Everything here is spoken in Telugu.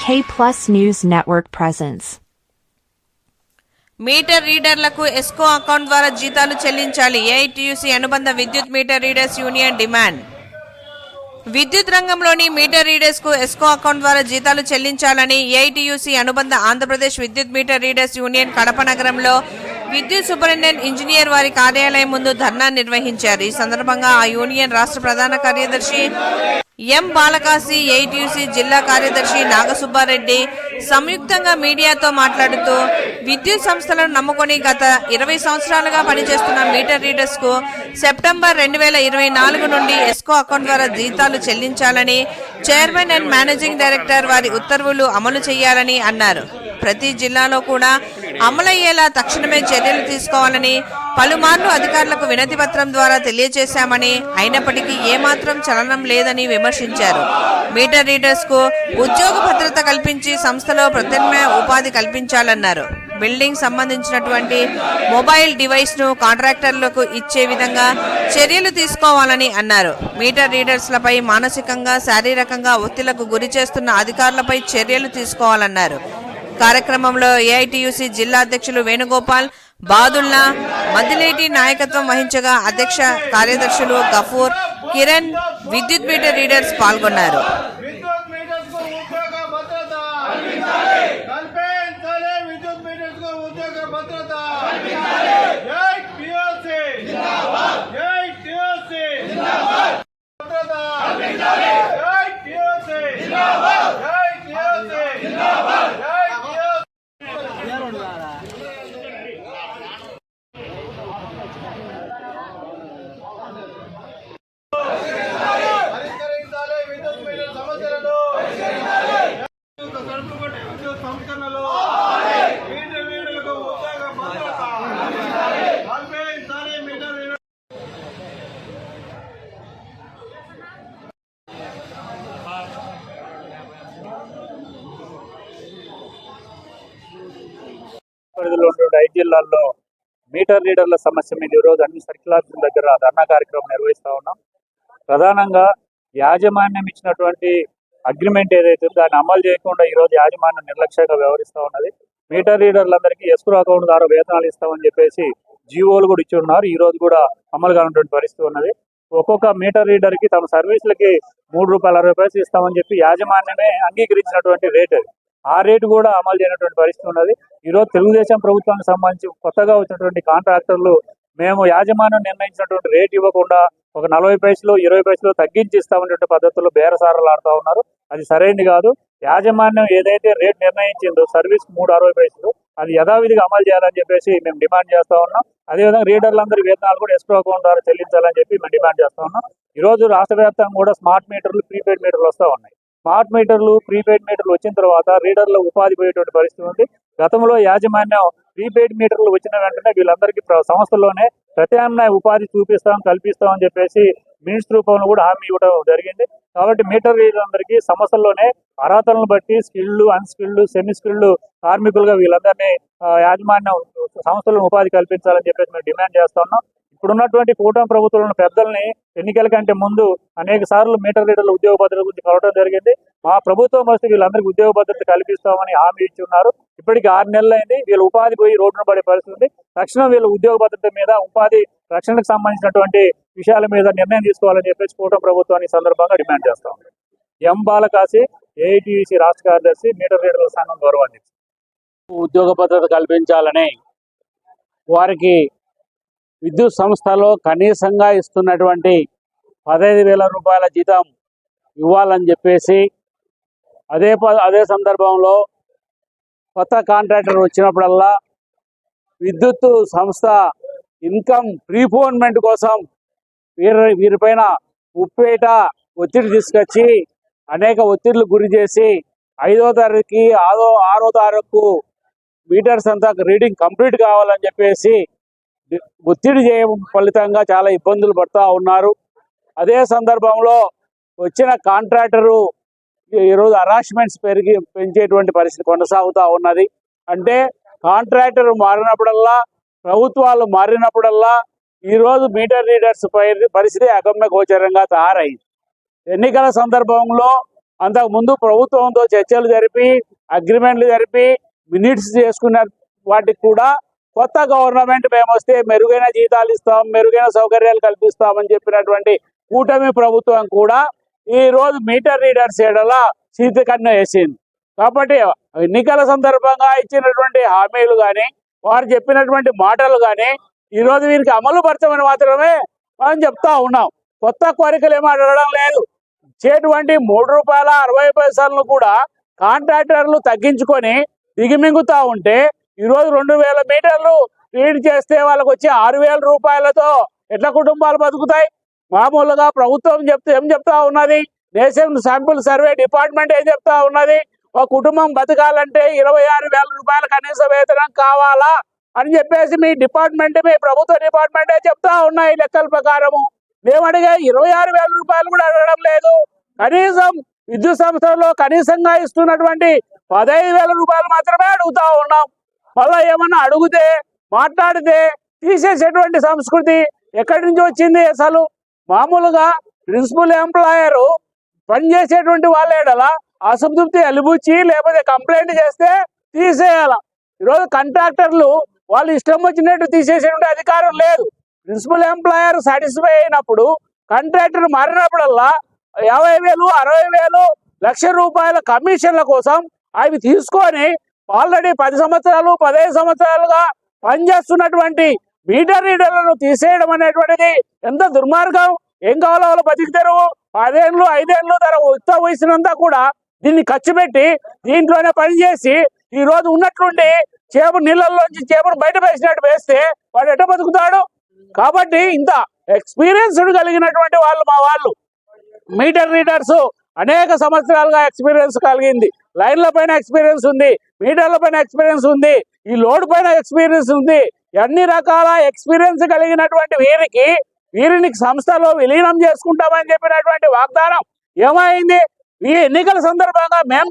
K Plus News Network presents. Meter రీడర్లకు ఎస్కో అకౌంట్ ద్వారా జీతాలు చెల్లించాలి. ఏఐటీయూసీ అనుబంధ విద్యుత్ మీటర్ రీడర్స్ యూనియన్ డిమాండ్. విద్యుత్ రంగంలోని మీటర్ రీడర్స్కు ఎస్కో అకౌంట్ ద్వారా జీతాలు చెల్లించాలని ఏఐటీయూసీ అనుబంధ ఆంధ్రప్రదేశ్ విద్యుత్ మీటర్ రీడర్స్ యూనియన్ కడప నగరంలో విద్యుత్ సూపరింటెండెంట్ ఇంజనీర్ వారి కార్యాలయం ముందు ధర్నా నిర్వహించారు. ఈ సందర్భంగా ఆ యూనియన్ రాష్ట్ర ప్రధాన కార్యదర్శి ఎం బాలకాశి, ఏఐటీయూసీ జిల్లా కార్యదర్శి నాగసుబ్బారెడ్డి సంయుక్తంగా మీడియాతో మాట్లాడుతూ విద్యుత్ సంస్థలను నమ్ముకొని గత 20 సంవత్సరాలుగా పనిచేస్తున్న మీటర్ రీడర్స్కు సెప్టెంబర్ 2024 నుండి ఎస్కో అకౌంట్ ద్వారా జీతాలు చెల్లించాలని చైర్మన్ అండ్ మేనేజింగ్ డైరెక్టర్ వారి ఉత్తర్వులు అమలు చేయాలని అన్నారు. ప్రతి జిల్లాలో కూడా అమలయ్యేలా తక్షణమే చర్యలు తీసుకోవాలని పలుమార్లు అధికారులకు వినతి పత్రం ద్వారా తెలియజేశామని, అయినప్పటికీ ఏమాత్రం చలనం లేదని విమర్శించారు. మీటర్ రీడర్స్ కు ఉద్యోగ భద్రత కల్పించి సంస్థలో ప్రత్యామ్నాయ ఉపాధి కల్పించాలన్నారు. బిల్డింగ్ సంబంధించినటువంటి మొబైల్ డివైస్ ను కాంట్రాక్టర్లకు ఇచ్చే విధంగా చర్యలు తీసుకోవాలని అన్నారు. మీటర్ రీడర్స్లపై మానసికంగా, శారీరకంగా ఒత్తిళ్లకు గురి చేస్తున్న అధికారులపై చర్యలు తీసుకోవాలన్నారు. కార్యక్రమంలో ఏఐటీయూసీ జిల్లా అధ్యక్షులు వేణుగోపాల్, బాదుల్లా, మద్దిలేటి నాయకత్వం వహించగా అధ్యక్ష కార్యదర్శులు గఫూర్, కిరణ్, విద్యుత్ మీటర్ రీడర్స్ పాల్గొన్నారు. పరిధిలో ఉన్న 5 జిల్లాల్లో మీటర్ రీడర్ల సమస్య మీద ఈరోజు అన్ని సర్కిల్ ఆఫీసుల దగ్గర ధర్నా కార్యక్రమం నిర్వహిస్తూ ఉన్నాం. ప్రధానంగా యాజమాన్యం ఇచ్చినటువంటి అగ్రిమెంట్ ఏదైతే దాన్ని అమలు చేయకుండా ఈరోజు యాజమాన్యం నిర్లక్ష్యంగా వ్యవహరిస్తూ ఉన్నది. మీటర్ రీడర్లందరికీ ఎస్క్రో అకౌంట్ ద్వారా వేతనాలు ఇస్తామని చెప్పేసి జీవోలు కూడా ఇచ్చి ఉన్నారు. ఈ రోజు కూడా అమలు కానటువంటి పరిస్థితి ఉన్నది. ఒక్కొక్క మీటర్ రీడర్కి తమ సర్వీసులకి ₹3.60 ఇస్తామని చెప్పి యాజమాన్యమే అంగీకరించినటువంటి రేట్ అది. ఆ రేటు కూడా అమలు చేయనటువంటి పరిస్థితి ఉన్నది. ఈరోజు తెలుగుదేశం ప్రభుత్వానికి సంబంధించి కొత్తగా వచ్చినటువంటి కాంట్రాక్టర్లు మేము యాజమాన్యం నిర్ణయించినటువంటి రేటు ఇవ్వకుండా ఒక 40 పైసలు 20 పైసలు తగ్గించి ఇస్తామనేటువంటి పద్ధతుల్లో బేరసారాలు ఆడుతూ ఉన్నారు. అది సరైనది కాదు. యాజమాన్యం ఏదైతే రేటు నిర్ణయించిందో సర్వీస్ ₹3.60 అది యథావిధిగా అమలు చేయాలని చెప్పేసి మేము డిమాండ్ చేస్తూ ఉన్నాం. అదేవిధంగా రీడర్లందరి వేతనాలు కూడా ఎస్క్రో అకౌంట్ ద్వారా చెల్లించాలని చెప్పి మేము డిమాండ్ చేస్తూ ఉన్నాం. ఈరోజు రాష్ట్ర వ్యాప్తంగా కూడా స్మార్ట్ మీటర్లు, ప్రీపెయిడ్ మీటర్లు వస్తూ ఉన్నాయి. స్మార్ట్ మీటర్లు, ప్రీపెయిడ్ మీటర్లు వచ్చిన తర్వాత రీడర్ల ఉపాధి పోయేటువంటి పరిస్థితి ఉంది. గతంలో యాజమాన్యం ప్రీపెయిడ్ మీటర్లు వచ్చిన వెంటనే వీళ్ళందరికీ సంస్థల్లోనే ప్రత్యామ్నాయ ఉపాధి కల్పిస్తామని చెప్పేసి మినిస్టర్ రూపంలో కూడా హామీ ఇవ్వడం జరిగింది. కాబట్టి మీటర్ రీడర్లందరికీ సంస్థల్లోనే అర్హతలను బట్టి స్కిల్డ్, అన్స్కిల్డ్, సెమీ స్కిల్డ్ కార్మికులుగా వీళ్ళందరినీ యాజమాన్యం సంస్థలను ఉపాధి కల్పించాలని చెప్పేసి మేము డిమాండ్ చేస్తా ఉన్నాం. ఇప్పుడున్నటువంటి కూటమి ప్రభుత్వంలో పెద్దల్ని ఎన్నికల కంటే ముందు అనేక సార్లు మీటర్ రీడర్ల ఉద్యోగ భద్రత గురించి కలవడం జరిగింది. మా ప్రభుత్వం వస్తే వీళ్ళందరికీ ఉద్యోగ భద్రత కల్పిస్తామని హామీ ఇచ్చి ఉన్నారు. ఇప్పటికీ 6 నెలలైంది. వీళ్ళ ఉపాధి పోయి రోడ్డున పడే పరిస్థితి. తక్షణం వీళ్ళ ఉద్యోగ భద్రత మీద, ఉపాధి రక్షణకు సంబంధించినటువంటి విషయాల మీద నిర్ణయం తీసుకోవాలని చెప్పేసి కూటమి ప్రభుత్వాన్ని సందర్భంగా డిమాండ్ చేస్తాం. ఎం బాలకాశి, ఏఐటీయూసీ రాష్ట్ర కార్యదర్శి, మీటర్ రీడర్ల సంఘం గౌరవాధ్యక్షుడు. ఉద్యోగ భద్రత కల్పించాలని వారికి విద్యుత్ సంస్థలో కనీసంగా ఇస్తున్నటువంటి ₹15,000 జీతం ఇవ్వాలని చెప్పేసి అదే సందర్భంలో కొత్త కాంట్రాక్టర్ వచ్చినప్పుడల్లా విద్యుత్ సంస్థ ఇన్కమ్ ప్రీపోన్మెంట్ కోసం వీరిపైన ఉప్పేట ఒత్తిడి తీసుకొచ్చి అనేక ఒత్తిళ్లు గురి చేసి 5వ తారీఖుకి 6వ తారీఖు మీటర్స్ అంతా రీడింగ్ కంప్లీట్ కావాలని చెప్పేసి ఒత్తిడి చేయడం ఫలితంగా చాలా ఇబ్బందులు పడుతూ ఉన్నారు. అదే సందర్భంలో వచ్చిన కాంట్రాక్టరు ఈరోజు హరాస్మెంట్స్ పెంచేటువంటి పరిస్థితి కొనసాగుతూ ఉన్నది. అంటే కాంట్రాక్టర్ మారినప్పుడల్లా, ప్రభుత్వాలు మారినప్పుడల్లా ఈరోజు మీటర్ రీడర్స్ పరిస్థితి అగమ్య గోచరంగా తయారైంది. ఎన్నికల సందర్భంలో అంతకుముందు ప్రభుత్వంతో చర్చలు జరిపి అగ్రిమెంట్లు జరిపి మినిట్స్ చేసుకున్న వాటికి కూడా కొత్త గవర్నమెంట్ మేమొస్తే మెరుగైన జీతాలు ఇస్తాం, మెరుగైన సౌకర్యాలు కల్పిస్తామని చెప్పినటువంటి కూటమి ప్రభుత్వం కూడా ఈరోజు మీటర్ రీడర్స్ ఏడలా శీతకన్ను వేసింది. కాబట్టి ఎన్నికల సందర్భంగా ఇచ్చినటువంటి హామీలు కానీ వారు చెప్పినటువంటి మాటలు కానీ ఈరోజు వీరికి అమలు పరచమని మాత్రమే మనం చెప్తా ఉన్నాం. కొత్త కోరికలు ఏమీ అడగడం లేదు. ఇచ్చేటువంటి ₹3.60 కూడా కాంట్రాక్టర్లు తగ్గించుకొని దిగిమింగుతా ఉంటే ఈరోజు 2000 మీటర్లు రీడ్ చేస్తే వాళ్ళకు వచ్చి ₹6,000 ఎట్లా కుటుంబాలు బతుకుతాయి? మామూలుగా ప్రభుత్వం ఏం చెప్తా ఉన్నది? నేషనల్ శాంపుల్ సర్వే డిపార్ట్మెంట్ ఏం చెప్తా ఉన్నది? ఒక కుటుంబం బతకాలంటే ₹26,000 కనీస వేతనం కావాలా అని చెప్పేసి మీ ప్రభుత్వ డిపార్ట్మెంటే చెప్తా ఉన్నాయి లెక్కల ప్రకారము. మేము అడిగే ₹26,000 కూడా అడగడం లేదు. కనీసం విద్యుత్ సంస్థల్లో కనీసంగా ఇస్తున్నటువంటి ₹15,000 మాత్రమే అడుగుతా ఉన్నాం. మళ్ళా ఏమన్నా అడిగితే మాట్లాడితే తీసేసేటువంటి సంస్కృతి ఎక్కడి నుంచి వచ్చింది? అసలు మామూలుగా ప్రిన్సిపల్ ఎంప్లాయరు పనిచేసేటువంటి వాళ్ళేడలా అసంతృప్తి అలిబుచ్చి లేకపోతే కంప్లైంట్ చేస్తే తీసేయాల. ఈరోజు కాంట్రాక్టర్లు వాళ్ళు ఇష్టం వచ్చినట్టు తీసేసేటువంటి అధికారం లేదు. ప్రిన్సిపల్ ఎంప్లాయర్ సాటిస్ఫై అయినప్పుడు కాంట్రాక్టర్ మారినప్పుడల్లా 50,000, 60,000, ₹1,00,000 కమిషన్ల కోసం అవి తీసుకొని ఆల్రెడీ 10 సంవత్సరాలు 15 సంవత్సరాలుగా పనిచేస్తున్నటువంటి మీటర్ రీడర్లను తీసేయడం అనేటువంటిది ఎంత దుర్మార్గం! ఏం కావాలో వాళ్ళు బతికితారు. 10 ఏళ్ళు 5 ఏళ్ళు ధర ఉత్త వయసునంతా కూడా దీన్ని ఖర్చు పెట్టి దీంట్లోనే పనిచేసి ఈ రోజు ఉన్నట్లుండి నీళ్ళల్లోంచి చేపను బయట వేసినట్టు వేస్తే వాడు ఎట్ట బతుకుతాడు? కాబట్టి ఇంత ఎక్స్పీరియన్స్డ్ కలిగినటువంటి వాళ్ళు మా వాళ్ళు మీటర్ రీడర్స్ అనేక సంవత్సరాలుగా ఎక్స్పీరియన్స్ కలిగింది. లైన్ల పైన ఎక్స్పీరియన్స్ ఉంది, మీటర్ల పైన ఎక్స్పీరియన్స్ ఉంది, ఈ లోడ్ పైన ఎక్స్పీరియన్స్ ఉంది. అన్ని రకాల ఎక్స్పీరియన్స్ కలిగినటువంటి వీరిని సంస్థలో విలీనం చేసుకుంటామని చెప్పినటువంటి వాగ్దానం ఏమైంది? ఈ ఎన్నికల సందర్భంగా మేం